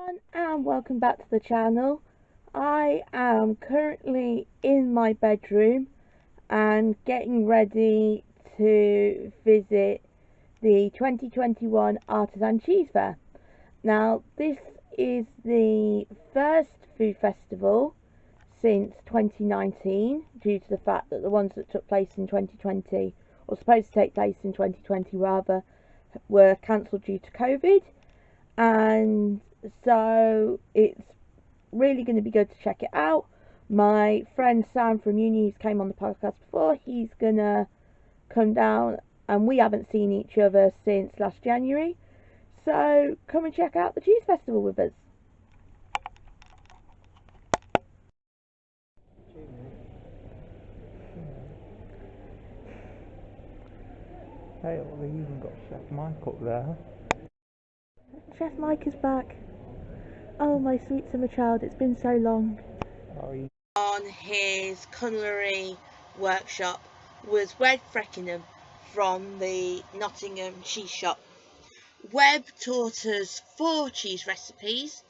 everyone, and welcome back to the channel. I am currently in my bedroom and getting ready to visit the 2021 Artisan Cheese Fair. Now, this is the first food festival since 2019 due to the fact that the ones that took place in 2020, or supposed to take place in 2020 rather, were cancelled due to COVID. And so it's really going to be good to check it out. My friend Sam from uni, who's came on the podcast before, he's going to come down, and we haven't seen each other since last January. So come and check out the cheese festival with us. Hey, well, they even got Chef Mike up there. Chef Mike is back. Oh, my sweet summer child, it's been so long. On his culinary workshop was Webb Freckenham from the Nottingham Cheese Shop. Webb taught us 4 cheese recipes.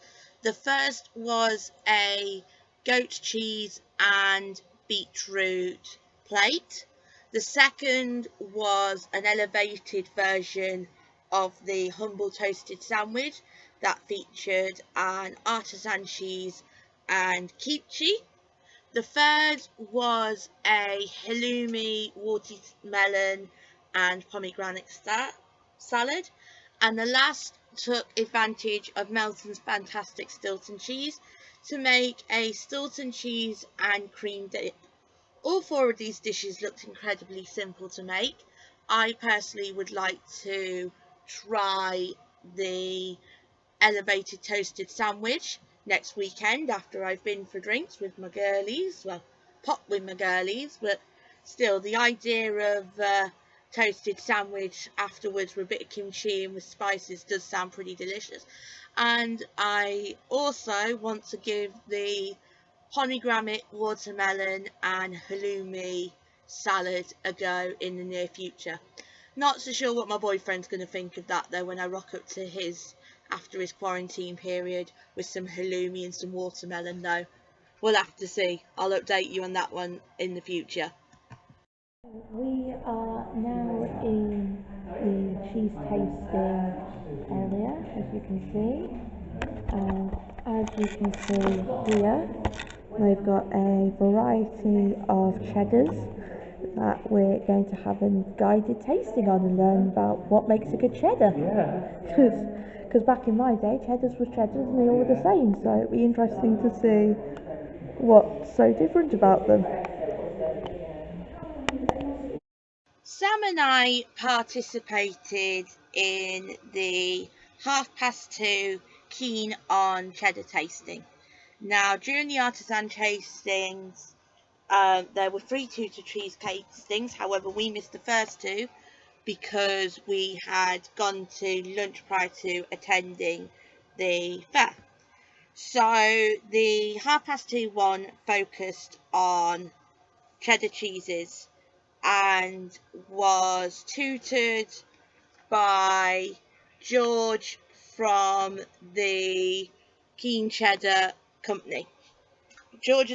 The first was a goat cheese and beetroot plate. The second was an elevated version of the humble toasted sandwich that featured an artisan cheese and kimchi. The third was a halloumi, watermelon and pomegranate salad. And the last took advantage of Melton's fantastic Stilton cheese to make a Stilton cheese and cream dip. All 4 of these dishes looked incredibly simple to make. I personally would like to try the elevated toasted sandwich next weekend after I've been for drinks with my girlies, well, pot with my girlies, but still the idea of toasted sandwich afterwards with a bit of kimchi and with spices does sound pretty delicious. And I also want to give the pomegranate, watermelon and halloumi salad a go in the near future. Not so sure what my boyfriend's going to think of that though when I rock up to his after his quarantine period with some halloumi and some watermelon though. We'll have to see. I'll update you on that one in the future. We are now in the cheese tasting area, as you can see, and as you can see here, we've got a variety of cheddars that we're going to have a guided tasting on and learn about what makes a good cheddar. Because back in my day, cheddars was cheddars and they all were the same, so it'd be interesting to see what's so different about them. Sam and I participated in the 2:30 Keen on Cheddar tasting. Now, during the artisan tastings, there were 3 2 cheese tastings. However, we missed the first 2 because we had gone to lunch prior to attending the fair. So the 2:30 one focused on cheddar cheeses and was tutored by George from the Keen Cheddar Company. George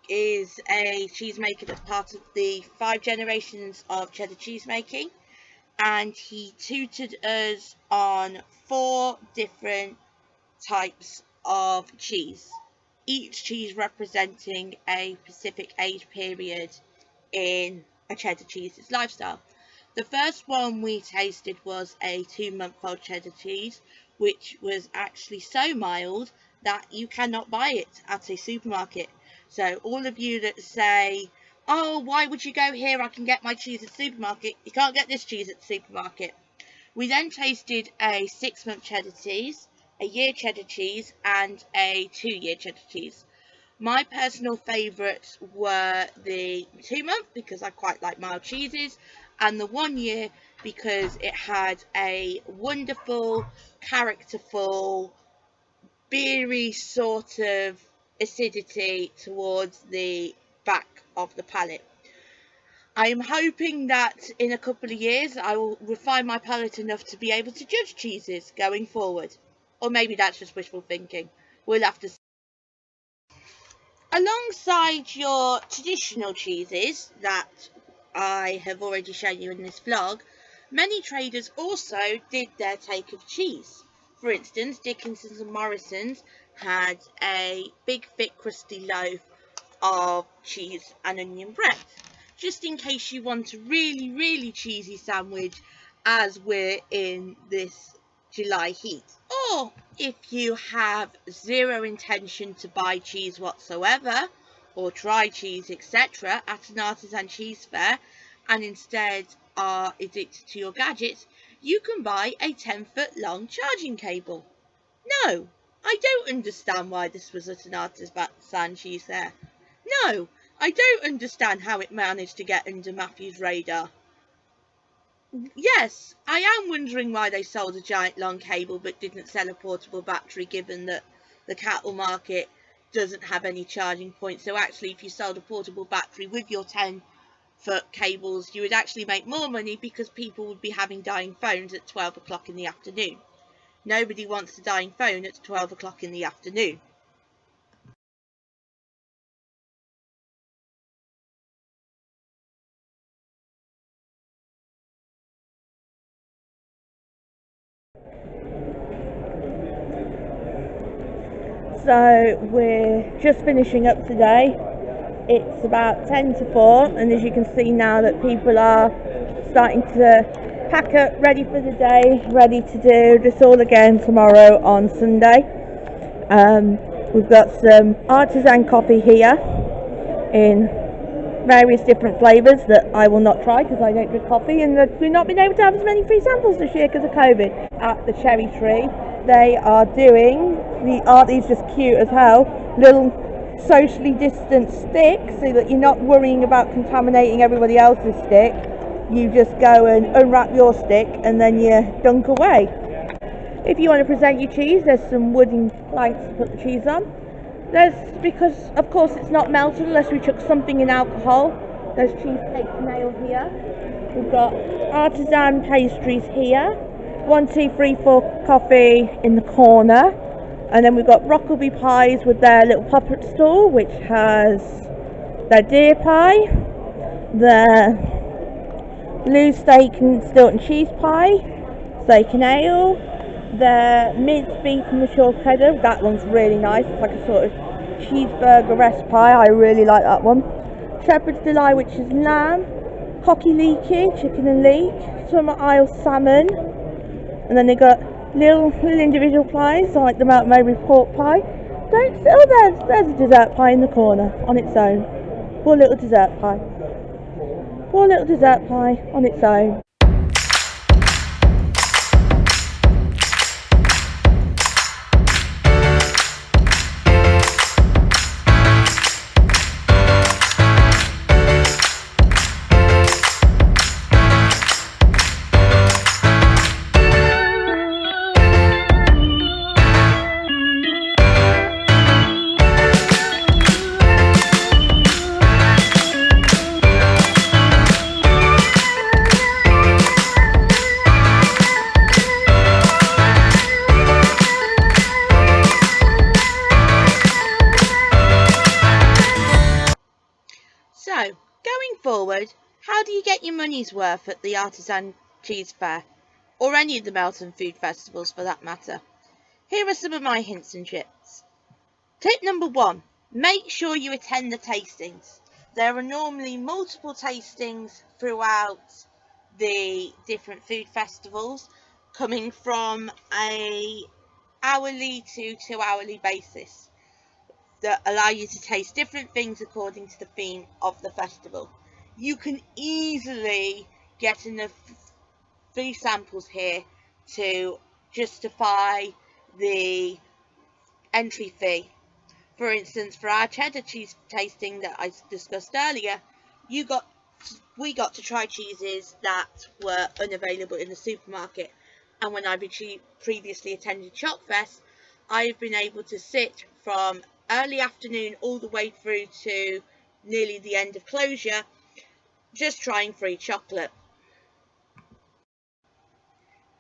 is a cheesemaker that's part of the 5 generations of cheddar cheese making, and he tutored us on 4 different types of cheese, each cheese representing a specific age period in a cheddar cheese's lifestyle. The first one we tasted was a 2-month-old cheddar cheese, which was actually so mild that you cannot buy it at a supermarket. So all of you that say, oh, why would you go here? I can get my cheese at the supermarket. You can't get this cheese at the supermarket. We then tasted a 6-month cheddar cheese, a year cheddar cheese, and a 2-year cheddar cheese. My personal favourites were the 2-month because I quite like mild cheeses, and the 1 year because it had a wonderful, characterful, beery sort of acidity towards the back of the palate. I am hoping that in a couple of years I will refine my palate enough to be able to judge cheeses going forward. Or maybe that's just wishful thinking. We'll have to see. Alongside your traditional cheeses that I have already shown you in this vlog, many traders also did their take of cheese. For instance, Dickinson's and Morrison's had a big thick crusty loaf of cheese and onion bread, just in case you want a really cheesy sandwich as we're in this July heat. Or if you have zero intention to buy cheese whatsoever or try cheese etc. at an Artisan Cheese Fair and instead are addicted to your gadgets, you can buy a 10-foot long charging cable. No, I don't understand why this was at an Artisan Cheese Fair. No, I don't understand how it managed to get under Matthew's radar. Yes, I am wondering why they sold a giant long cable but didn't sell a portable battery, given that the cattle market doesn't have any charging points. So actually, if you sold a portable battery with your 10-foot cables, you would actually make more money because people would be having dying phones at 12 o'clock in the afternoon. Nobody wants a dying phone at 12 o'clock in the afternoon. So we're just finishing up today. It's about 10 to 4, and as you can see now that people are starting to pack up, ready for the day, ready to do this all again tomorrow on Sunday. We've got some artisan coffee here in various different flavours that I will not try because I don't drink coffee, and that we've not been able to have as many free samples this year because of COVID. At the Cherry Tree, they are doing aren't these just cute as hell, little socially distant sticks, so that you're not worrying about contaminating everybody else's stick. You just go and unwrap your stick and then you dunk away. If you want to present your cheese, there's some wooden planks to put the cheese on. Because of course it's not melted unless we chuck something in alcohol. There's cheesecake nail here. We've got artisan pastries here. 1, 2, 3, 4 coffee in the corner. And then we've got Rockleby pies with their little puppet stall, which has their deer pie, their blue steak and Stilton cheese pie, steak and ale, their minced beef and mature cheddar. That one's really nice. It's like a sort of cheeseburger-esque pie. I really like that one. Shepherd's Delight, which is lamb, hockey leeky, chicken and leek, summer isle salmon, and then they got little individual pies like the Mount Mowbray pork pie. There's a dessert pie in the corner on its own. Poor little dessert pie. Poor little dessert pie on its own. So, going forward, how do you get your money's worth at the Artisan Cheese Fair, or any of the Meltoinan Food Festivals for that matter? Here are some of my hints and tips. Tip number 1, make sure you attend the tastings. There are normally multiple tastings throughout the different food festivals, coming from a hourly to 2-hourly basis, that allow you to taste different things according to the theme of the festival. You can easily get enough free samples here to justify the entry fee. For instance, for our cheddar cheese tasting that I discussed earlier, we got to try cheeses that were unavailable in the supermarket, and when I previously attended Chopfest, I've been able to sit from early afternoon all the way through to nearly the end of closure just trying free chocolate.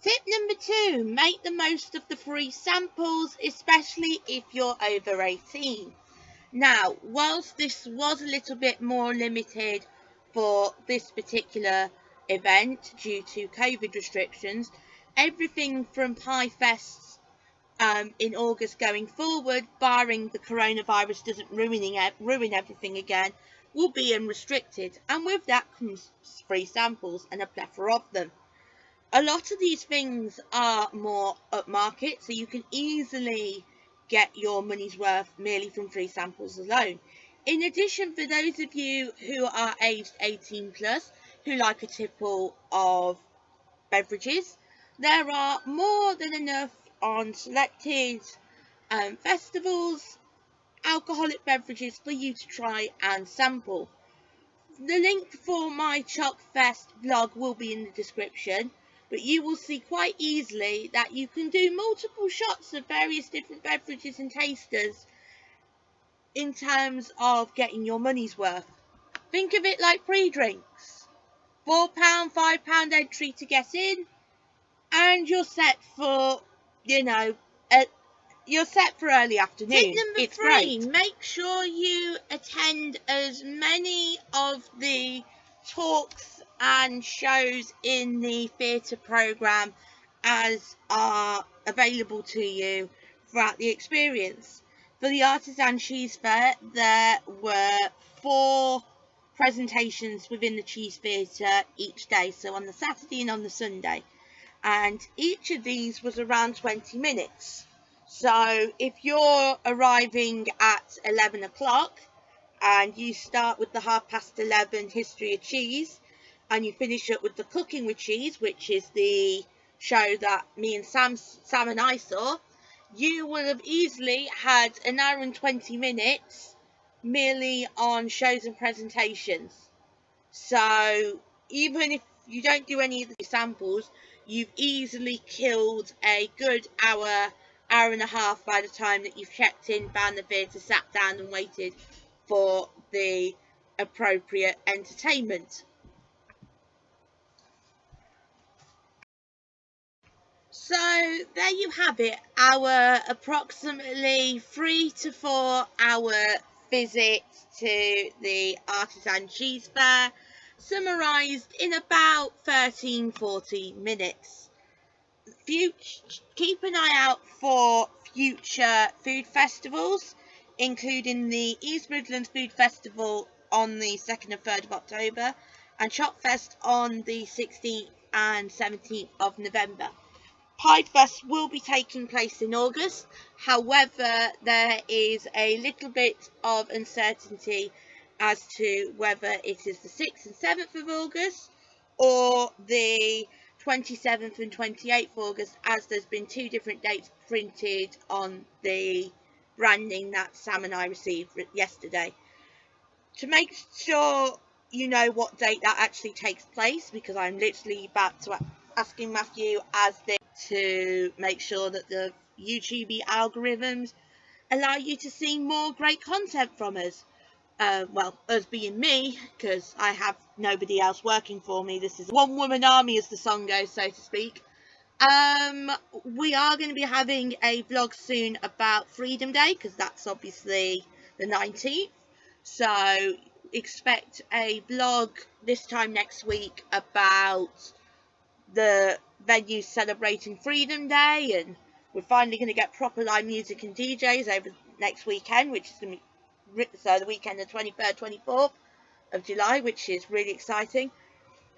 Tip number 2, make the most of the free samples, especially if you're over 18. Now, whilst this was a little bit more limited for this particular event due to COVID restrictions, everything from Pie Fests in August going forward, barring the coronavirus doesn't ruin everything again, will be unrestricted, and with that comes free samples and a plethora of them. A lot of these things are more upmarket, so you can easily get your money's worth merely from free samples alone. In addition, for those of you who are aged 18 plus, who like a tipple of beverages, there are more than enough on selected festivals, alcoholic beverages for you to try and sample. The link for my Choc Fest vlog will be in the description, but you will see quite easily that you can do multiple shots of various different beverages and tasters in terms of getting your money's worth. Think of it like pre-drinks. £4, £5 entry to get in, and you're set for, you're set for early afternoon. Tip number 3, make sure you attend as many of the talks and shows in the theatre programme as are available to you throughout the experience. For the Artisan Cheese Fair, there were 4 presentations within the Cheese Theatre each day, so on the Saturday and on the Sunday, and each of these was around 20 minutes. So if you're arriving at 11 o'clock and you start with the 11:30 history of cheese, and you finish up with the cooking with cheese, which is the show that me and Sam and I saw, you will have easily had an hour and 20 minutes merely on shows and presentations. So even if you don't do any of the samples, you've easily killed a good hour and a half by the time that you've checked in, found the theatre, sat down and waited for the appropriate entertainment. So there you have it, our approximately 3 to 4 hour visit to the Artisan Cheese Fair, summarised in about 13-14 minutes. Keep an eye out for future food festivals, including the East Midlands Food Festival on the 2nd and 3rd of October, and Choc Fest on the 16th and 17th of November. Pie Fest will be taking place in August, however there is a little bit of uncertainty as to whether it is the 6th and 7th of August or the 27th and 28th of August, as there's been 2 different dates printed on the branding that Sam and I received yesterday. To make sure you know what date that actually takes place, because I'm literally about to asking Matthew as this to make sure that the YouTube algorithms allow you to see more great content from us. Well, us being me, because I have nobody else working for me. This is a one-woman army, as the song goes, so to speak. We are going to be having a vlog soon about Freedom Day, because that's obviously the 19th. So expect a vlog this time next week about the venues celebrating Freedom Day, and we're finally going to get proper live music and DJs over next weekend, which is going to be the weekend of 23rd, 24th of July, which is really exciting.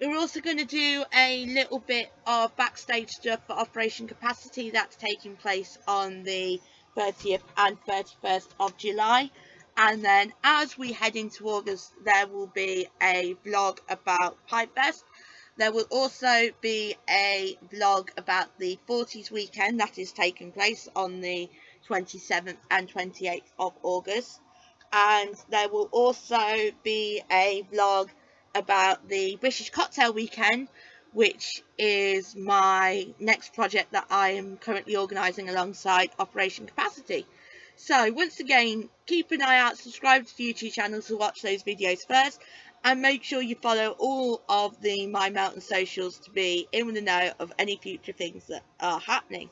We're also going to do a little bit of backstage stuff for Operation Capacity that's taking place on the 30th and 31st of July. And then as we head into August, there will be a vlog about Pie Fest. There will also be a vlog about the 40s weekend that is taking place on the 27th and 28th of August. And there will also be a vlog about the British Cocktail Weekend, which is my next project that I am currently organising alongside Operation Capacity. So once again, keep an eye out, subscribe to the YouTube channel to watch those videos first, and make sure you follow all of the My Mountain socials to be in the know of any future things that are happening.